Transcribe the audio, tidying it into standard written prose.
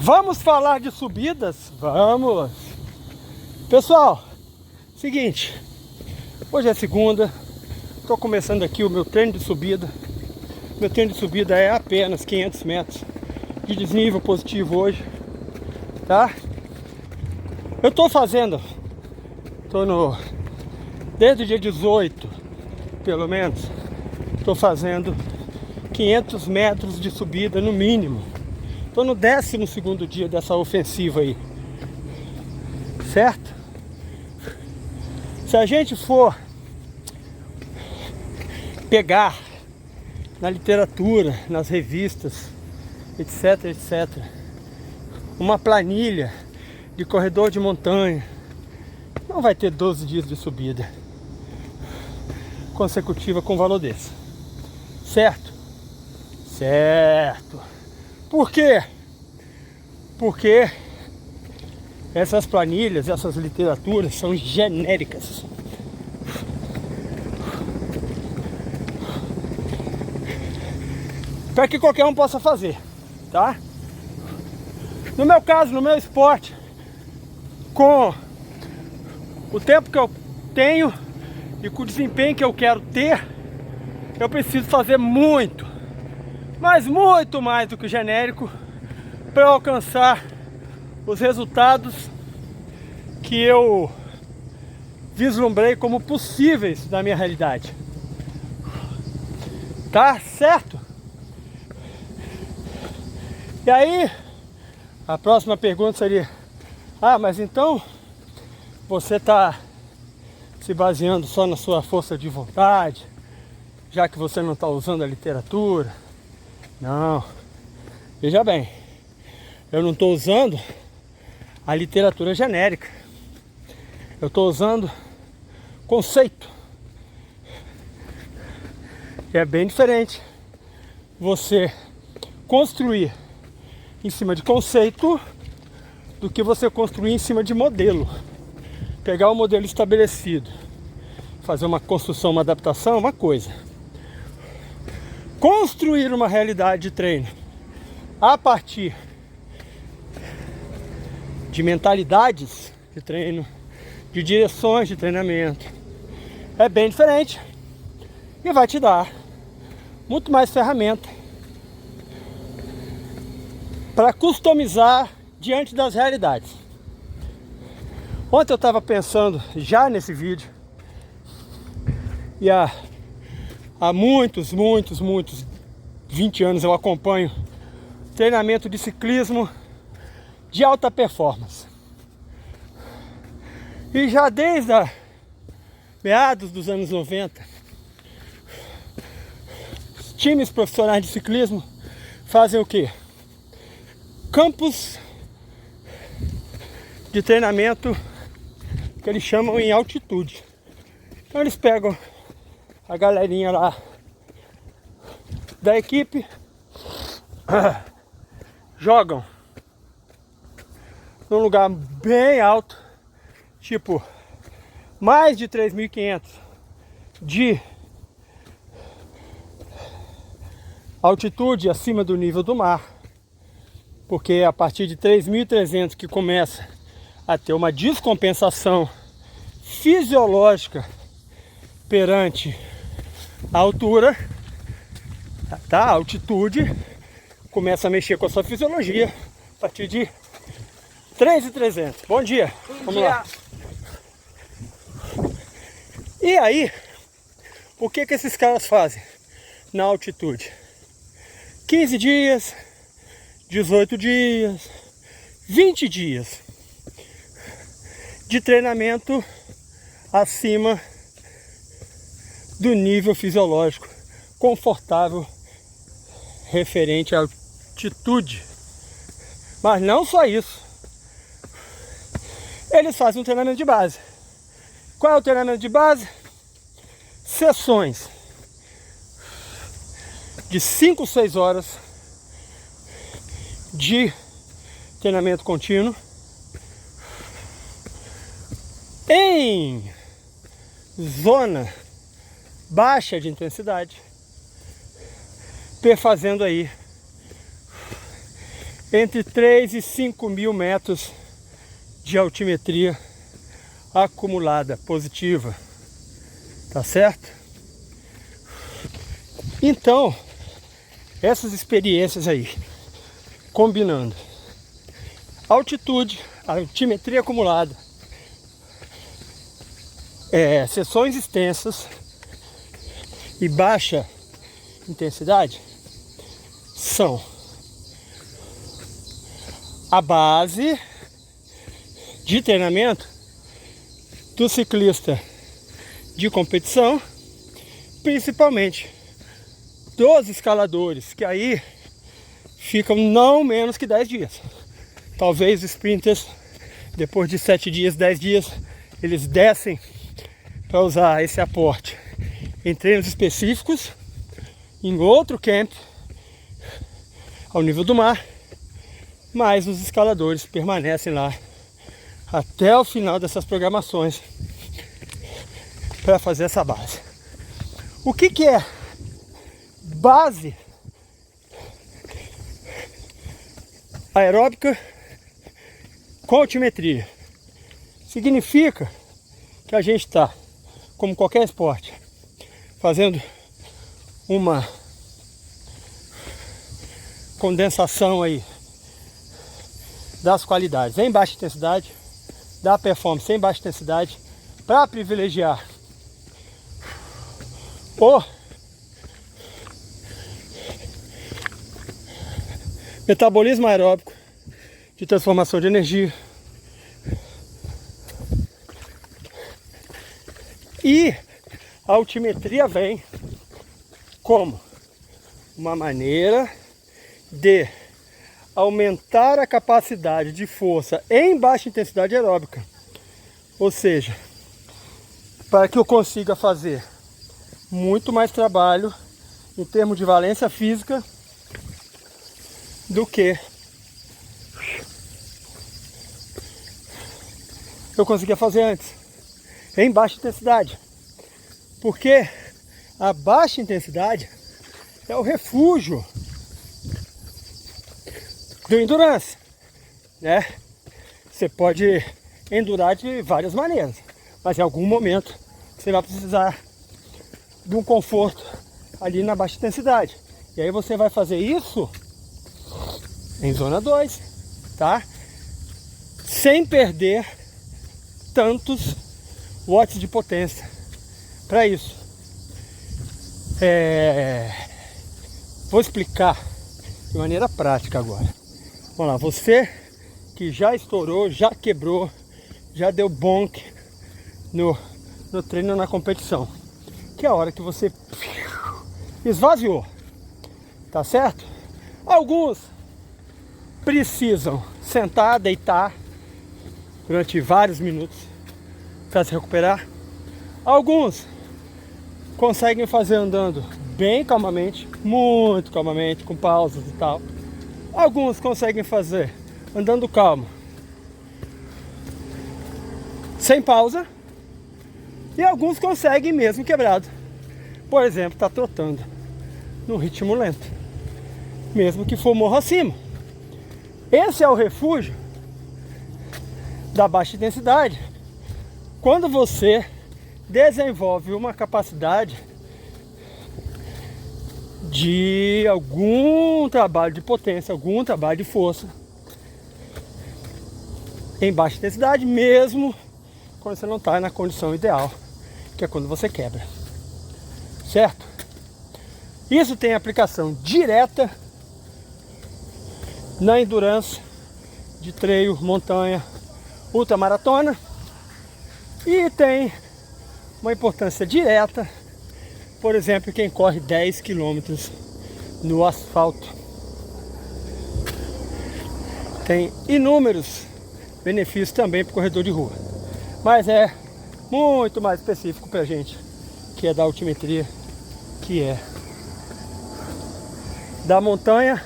Vamos falar de subidas? Vamos! Pessoal, seguinte, hoje é segunda, estou começando aqui o meu treino de subida. Meu treino de subida é apenas 500 metros de desnível positivo hoje, tá? Eu estou fazendo, desde o dia 18, pelo menos, estou fazendo 500 metros de subida no mínimo. Estou no 12º dia dessa ofensiva aí, certo? Se a gente for pegar na literatura, nas revistas, etc, etc, uma planilha de corredor de montanha, não vai ter 12 dias de subida consecutiva com valor desse, certo? Certo. Por quê? Porque essas planilhas, essas literaturas são genéricas. Para que qualquer um possa fazer, tá? No meu caso, no meu esporte, com o tempo que eu tenho e com o desempenho que eu quero ter, eu preciso fazer muito, mas muito mais do que o genérico para alcançar os resultados que eu vislumbrei como possíveis na minha realidade. Tá certo? E aí, a próxima pergunta seria: ah, mas então você está se baseando só na sua força de vontade, já que você não está usando a literatura? Não, veja bem, eu não estou usando a literatura genérica, eu estou usando conceito. E é bem diferente você construir em cima de conceito do que você construir em cima de modelo. Pegar o modelo estabelecido, fazer uma construção, uma adaptação, uma coisa. Construir uma realidade de treino a partir de mentalidades de treino, de direções de treinamento, é bem diferente e vai te dar muito mais ferramenta para customizar diante das realidades. Ontem eu estava pensando já nesse vídeo, e há muitos 20 anos eu acompanho treinamento de ciclismo de alta performance. E já desde meados dos anos 90, os times profissionais de ciclismo fazem o quê? Campos de treinamento que eles chamam em altitude. Então eles pegam a galerinha lá da equipe, jogam num lugar bem alto, tipo mais de 3.500 de altitude acima do nível do mar, porque é a partir de 3.300 que começa a ter uma descompensação fisiológica perante a altura, tá? A altitude começa a mexer com a sua fisiologia a partir de 3.300. Bom dia. Vamos lá. E aí, o que esses caras fazem na altitude? 15 dias, 18 dias, 20 dias de treinamento acima do nível fisiológico confortável referente à altitude. Mas não só isso, eles fazem um treinamento de base. Qual é o treinamento de base? Sessões de 5, 6 horas de treinamento contínuo em zona baixa de intensidade, perfazendo aí entre 3 e 5 mil metros de altimetria acumulada positiva, tá certo? Então, essas experiências aí, combinando altitude, altimetria acumulada, sessões extensas e baixa intensidade, são a base de treinamento do ciclista de competição, principalmente dos escaladores, que aí ficam não menos que 10 dias. Talvez sprinters, depois de 7 dias, 10 dias, eles descem para usar esse aporte em treinos específicos, em outro camp, ao nível do mar, mas os escaladores permanecem lá até o final dessas programações para fazer essa base. O que é base aeróbica com altimetria? Significa que a gente está, como qualquer esporte, fazendo uma condensação aí das qualidades em baixa intensidade, da performance em baixa intensidade, para privilegiar o metabolismo aeróbico de transformação de energia e a altimetria vem como uma maneira de aumentar a capacidade de força em baixa intensidade aeróbica, ou seja, para que eu consiga fazer muito mais trabalho em termos de valência física do que eu conseguia fazer antes, em baixa intensidade. Porque a baixa intensidade é o refúgio do endurance, né? Você pode endurar de várias maneiras, mas em algum momento você vai precisar de um conforto ali na baixa intensidade. E aí você vai fazer isso em zona 2, tá? Sem perder tantos watts de potência para isso. Vou explicar de maneira prática agora. Vamos lá, você que já estourou, já quebrou, já deu bonk no treino, na competição, que é a hora que você esvaziou, tá certo? Alguns precisam sentar, deitar durante vários minutos para se recuperar. Alguns conseguem fazer andando bem calmamente, muito calmamente, com pausas e tal. Alguns conseguem fazer andando calmo, sem pausa. E alguns conseguem mesmo quebrado. Por exemplo, tá trotando no ritmo lento, mesmo que for morro acima. Esse é o refúgio da baixa intensidade. Quando você desenvolve uma capacidade de algum trabalho de potência, algum trabalho de força em baixa intensidade, mesmo quando você não está na condição ideal, que é quando você quebra, certo? Isso tem aplicação direta na endurance de trail, montanha, ultramaratona, e tem uma importância direta, por exemplo, quem corre 10 km no asfalto. Tem inúmeros benefícios também para o corredor de rua, mas é muito mais específico para a gente que é da altimetria, que é da montanha